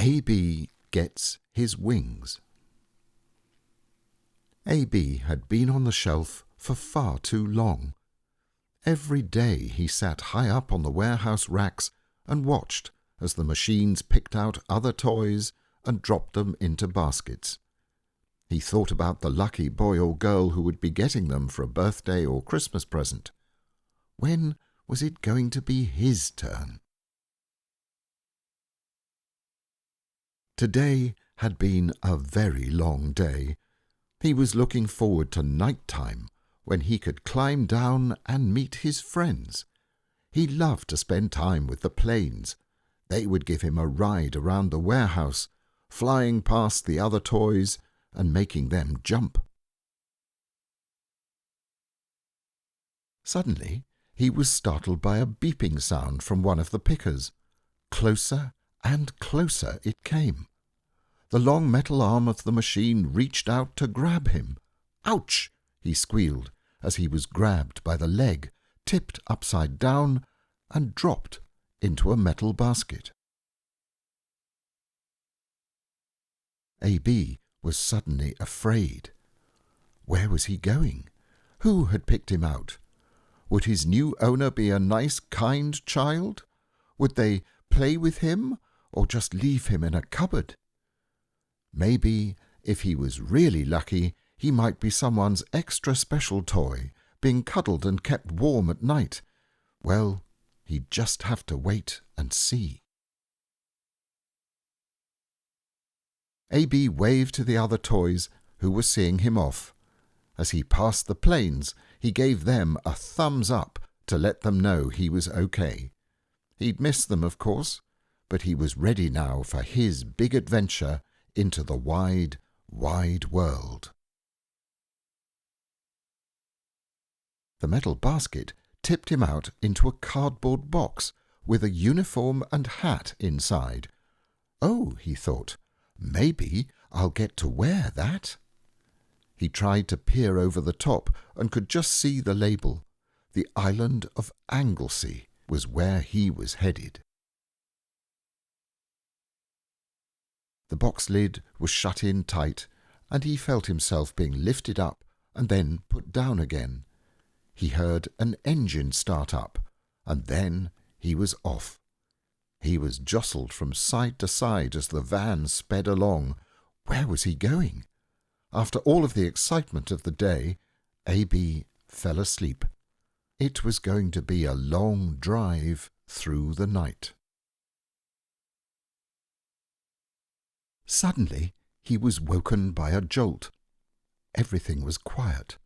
A.B. gets his wings. A.B. had been on the shelf for far too long. Every day he sat high up on the warehouse racks and watched as the machines picked out other toys and dropped them into baskets. He thought about the lucky boy or girl who would be getting them for a birthday or Christmas present. When was it going to be his turn? Today had been a very long day. He was looking forward to night time, when he could climb down and meet his friends. He loved to spend time with the planes. They would give him a ride around the warehouse, flying past the other toys and making them jump. Suddenly, he was startled by a beeping sound from one of the pickers. Closer and closer it came. The long metal arm of the machine reached out to grab him. "Ouch!" he squealed as he was grabbed by the leg, tipped upside down, and dropped into a metal basket. A.B. was suddenly afraid. Where was he going? Who had picked him out? Would his new owner be a nice, kind child? Would they play with him or just leave him in a cupboard? Maybe, if he was really lucky, he might be someone's extra special toy, being cuddled and kept warm at night. Well, he'd just have to wait and see. A.B. waved to the other toys who were seeing him off. As he passed the planes, he gave them a thumbs up to let them know he was okay. He'd missed them, of course, but he was ready now for his big adventure into the wide, wide world. The metal basket tipped him out into a cardboard box with a uniform and hat inside. "Oh," he thought, "maybe I'll get to wear that." He tried to peer over the top and could just see the label. The island of Anglesey was where he was headed. The box lid was shut in tight, and he felt himself being lifted up and then put down again. He heard an engine start up, and then he was off. He was jostled from side to side as the van sped along. Where was he going? After all of the excitement of the day, A.B. fell asleep. It was going to be a long drive through the night. Suddenly, he was woken by a jolt. Everything was quiet.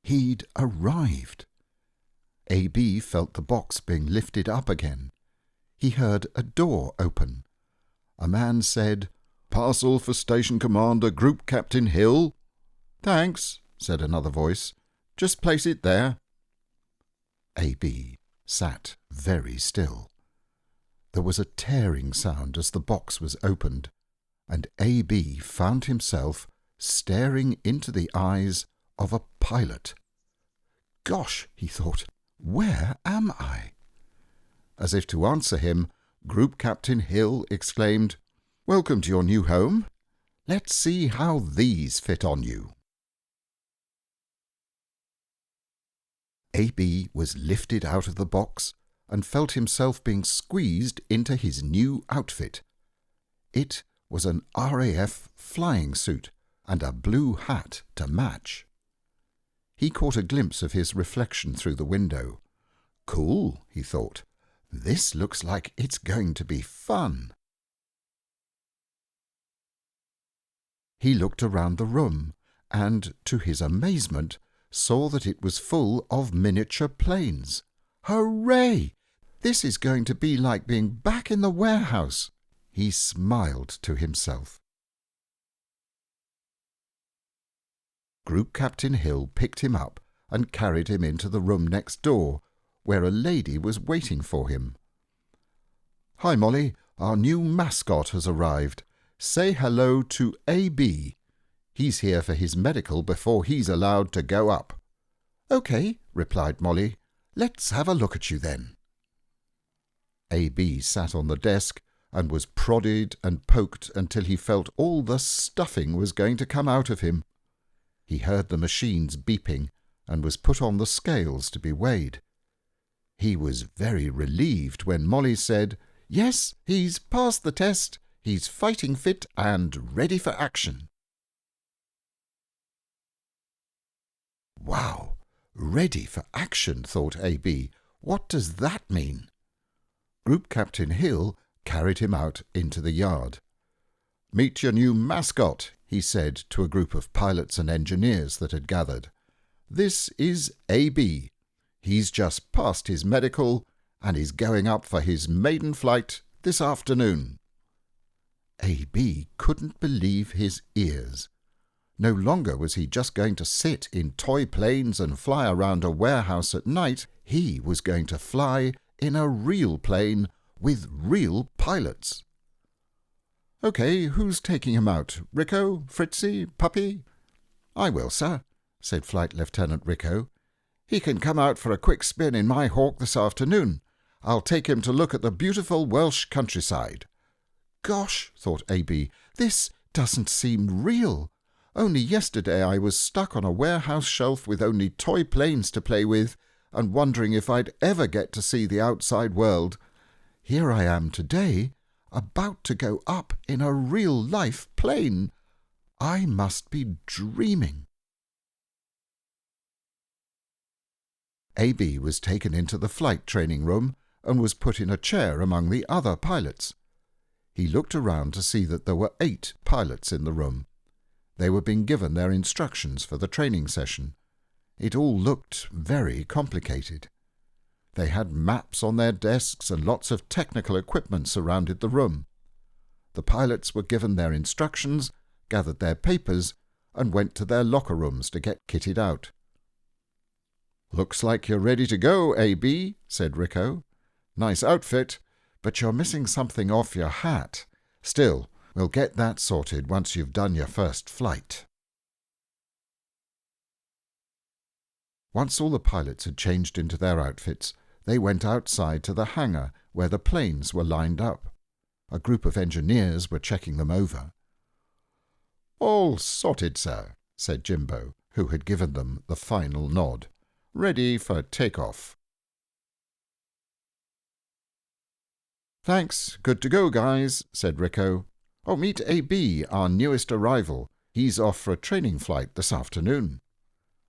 He'd arrived. A.B. felt the box being lifted up again. He heard a door open. A man said, "Parcel for Station Commander Group Captain Hill." "Thanks," said another voice. "Just place it there." A.B. sat very still. There was a tearing sound as the box was opened, and A.B. found himself staring into the eyes of a pilot. "Gosh," he thought, "where am I?" As if to answer him, Group Captain Hill exclaimed, "Welcome to your new home. Let's see how these fit on you." A.B. was lifted out of the box and felt himself being squeezed into his new outfit. It was an RAF flying suit and a blue hat to match. He caught a glimpse of his reflection through the window. "Cool," he thought. "This looks like it's going to be fun." He looked around the room and, to his amazement, saw that it was full of miniature planes. "Hooray! This is going to be like being back in the warehouse." He smiled to himself. Group Captain Hill picked him up and carried him into the room next door, where a lady was waiting for him. "Hi, Molly. Our new mascot has arrived. Say hello to A.B. He's here for his medical before he's allowed to go up." "Okay," replied Molly. "Let's have a look at you then." A.B. sat on the desk and was prodded and poked until he felt all the stuffing was going to come out of him. He heard the machines beeping and was put on the scales to be weighed. He was very relieved when Molly said, "Yes, he's passed the test. He's fighting fit and ready for action." Wow, ready for action, thought A.B. What does that mean? Group Captain Hill carried him out into the yard. "Meet your new mascot," he said to a group of pilots and engineers that had gathered. "This is A.B. He's just passed his medical and is going up for his maiden flight this afternoon." A.B. couldn't believe his ears. No longer was he just going to sit in toy planes and fly around a warehouse at night. He was going to fly in a real plane with real pilots. "OK, who's taking him out? Rico? Fritzy? Puppy?" "I will, sir," said Flight Lieutenant Rico. "He can come out for a quick spin in my Hawk this afternoon. I'll take him to look at the beautiful Welsh countryside." "Gosh," thought A.B., "this doesn't seem real. Only yesterday I was stuck on a warehouse shelf with only toy planes to play with and wondering if I'd ever get to see the outside world. Here I am today, about to go up in a real-life plane. I must be dreaming." A.B. was taken into the flight training room and was put in a chair among the other pilots. He looked around to see that there were 8 pilots in the room. They were being given their instructions for the training session. It all looked very complicated. They had maps on their desks and lots of technical equipment surrounded the room. The pilots were given their instructions, gathered their papers, and went to their locker rooms to get kitted out. "Looks like you're ready to go, A.B., said Rico. "Nice outfit, but you're missing something off your hat. Still, we'll get that sorted once you've done your first flight." Once all the pilots had changed into their outfits, they went outside to the hangar where the planes were lined up. A group of engineers were checking them over. "All sorted, sir," said Jimbo, who had given them the final nod. "Ready for takeoff." "Thanks, good to go, guys," said Rico. "Oh, meet A.B., our newest arrival. He's off for a training flight this afternoon."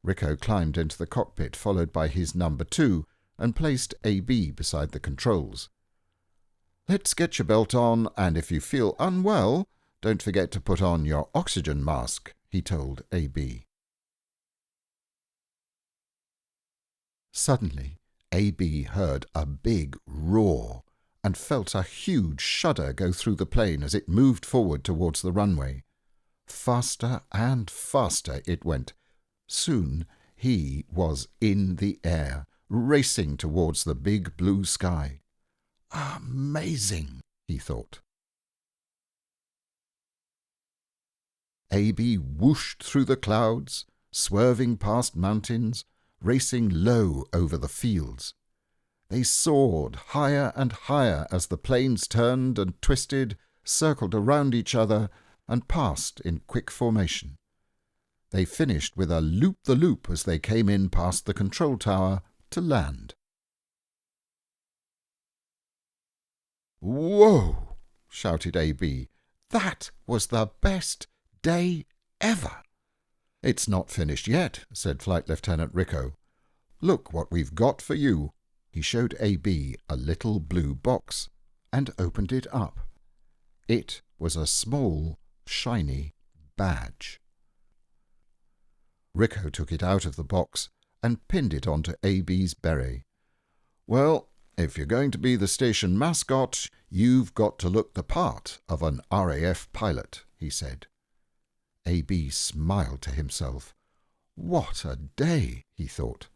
Rico climbed into the cockpit, followed by his number 2, and placed A.B. beside the controls. "Let's get your belt on, and if you feel unwell, don't forget to put on your oxygen mask," he told A.B. Suddenly, A.B. heard a big roar and felt a huge shudder go through the plane as it moved forward towards the runway. Faster and faster it went. Soon he was in the air, racing towards the big blue sky. "Amazing," he thought. A.B. whooshed through the clouds, swerving past mountains, racing low over the fields. They soared higher and higher as the planes turned and twisted, circled around each other, and passed in quick formation. They finished with a loop-the-loop as they came in past the control tower to land. "Whoa!" shouted A.B. "That was the best day ever." "It's not finished yet," said Flight Lieutenant Rico. "Look what we've got for you." He showed A.B. a little blue box and opened it up. It was a small, shiny badge. Rico took it out of the box and pinned it onto A.B.'s beret. "Well, if you're going to be the station mascot, you've got to look the part of an RAF pilot," he said. A.B. smiled to himself. What a day, he thought.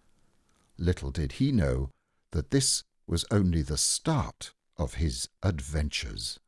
Little did he know that this was only the start of his adventures.